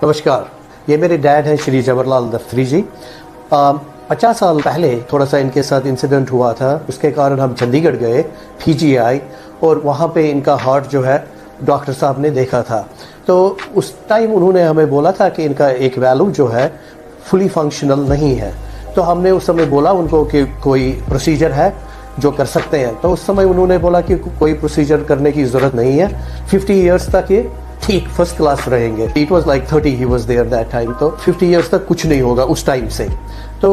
नमस्कार, ये मेरे डैड हैं श्री जबरलाल दस्तरी जी। 50 साल पहले थोड़ा सा इनके साथ इंसिडेंट हुआ था, उसके कारण हम चंडीगढ़ गए PGI और वहाँ पे इनका हार्ट जो है डॉक्टर साहब ने देखा था। तो उस टाइम उन्होंने हमें बोला था कि इनका एक वैल्यू जो है फुली फंक्शनल नहीं है। तो हमने उस समय बोला उनको कि कोई प्रोसीजर है जो कर सकते हैं। तो उस समय उन्होंने बोला कि कोई प्रोसीजर करने की ज़रूरत नहीं है, 50 ईयर्स तक ये ठीक फर्स्ट क्लास रहेंगे। It was like 30 he was there that time. तो 50 ईयर्स तक कुछ नहीं होगा उस टाइम से। तो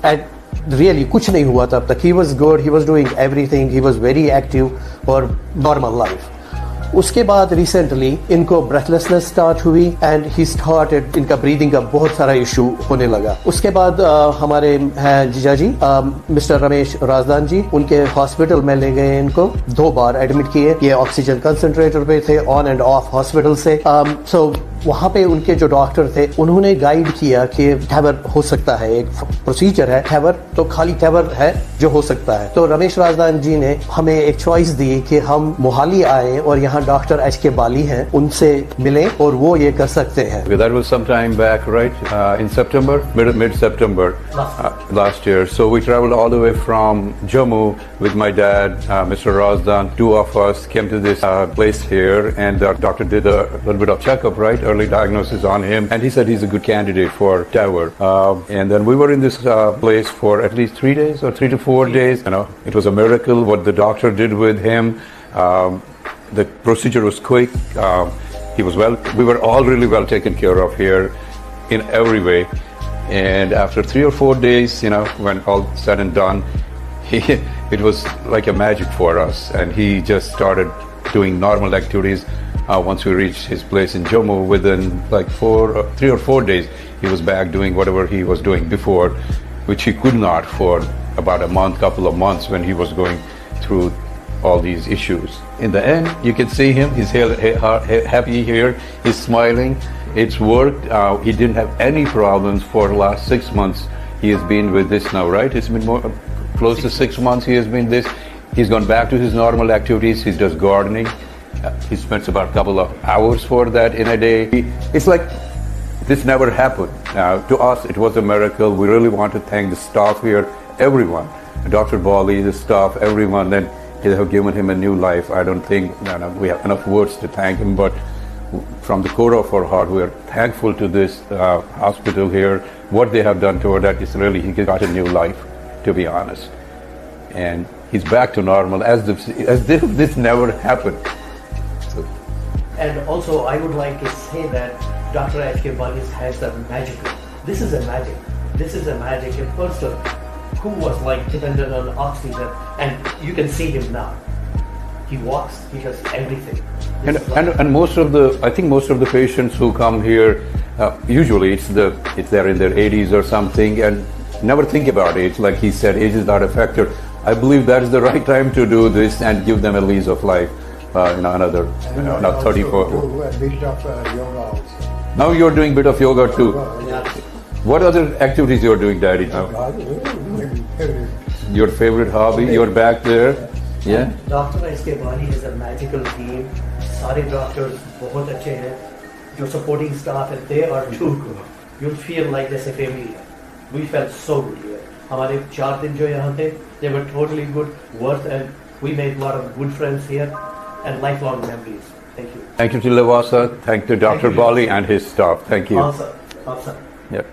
रियली कुछ नहीं हुआ तब तक। He was good, he was doing everything, he was very active और नॉर्मल लाइफ। उसके बाद रिसेंटली इनको ब्रेथलेसनेस स्टार्ट हुई एंड ही स्टार्टेड, इनका ब्रीदिंग का बहुत सारा इशू होने लगा। उसके बाद हमारे हैं जीजा जी मिस्टर रमेश राजदान जी, उनके हॉस्पिटल में ले गए। इनको 2 बार एडमिट किए। ये ऑक्सीजन कंसंट्रेटर पे थे, ऑन एंड ऑफ हॉस्पिटल से। सो वहाँ पे उनके जो डॉक्टर थे उन्होंने गाइड किया कि TAVR हो सकता है, एक प्रोसीजर है TAVR, तो खाली TAVR है जो हो सकता है। तो रमेश राजदान जी ने हमें एक चॉइस दी कि हम मोहाली आए और यहाँ डॉक्टर Akshay Bali हैं, उनसे मिलें और वो ये कर सकते हैं। That was some time back, right? In September, mid-September last year. So we traveled all the way from Jammu with my dad, Mr. Razdan. 2 of us came to this place here, and the doctor did a little bit of checkup, right? Early diagnosis on him, and he said he's a good candidate for TAVR. And then we were in this place for at least 3 days or 3 to 4 days. You know, it was a miracle what the doctor did with him. The procedure was quick. He was well. We were all really well taken care of here in every way. And after 3 or 4 days, you know, when all said and done, it was like a magic for us. And he just started doing normal activities. Once we reached his place in Jammu, within like 3 or 4 days, he was back doing whatever he was doing before, which he could not for about a month, couple of months when he was going through all these issues. In the end, you can see him, he's happy here, he's smiling, it's worked. He didn't have any problems for the last 6 months. He has been with this now, right? It's been close to 6 months he has been this. He's gone back to his normal activities. He does gardening. He spends about a couple of hours for that in a day. It's like this never happened. To us, it was a miracle. We really want to thank the staff here, everyone, Dr. Bali, the staff, everyone. Then they have given him a new life. I don't think we have enough words to thank him, but from the core of our heart, we are thankful to this hospital here. What they have done toward that is really, he got a new life, to be honest. And he's back to normal as if this never happened. And also, I would like to say that Dr. Akshay Bali has the magical. This is a magic. This is a magic. A person who was like dependent on oxygen, and you can see him now. He walks. He does everything. And most of the, I think most of the patients who come here, usually it's they're in their 80s or something, and never think about age. Like he said, age is not a factor. I believe that is the right time to do this and give them a lease of life. Another, not 34. Bit of yoga also. Now you're doing a bit of yoga too. What other activities you're doing, Daddy, now? Your favorite hobby? You're back there? Yeah? Dr. Akshay Bali is a magical team. सारे doctors बहुत अच्छे हैं. Your supporting staff, and they are too good. You'll feel like there's a family. We felt so good here. हमारे 4 दिन जो यहाँ थे, they were totally good, worth, and we made a lot of good friends here and lifelong memories. Thank you. Thank you to Livasa. Thank you to Dr. Bali and his staff. Thank you. Awesome. Yep.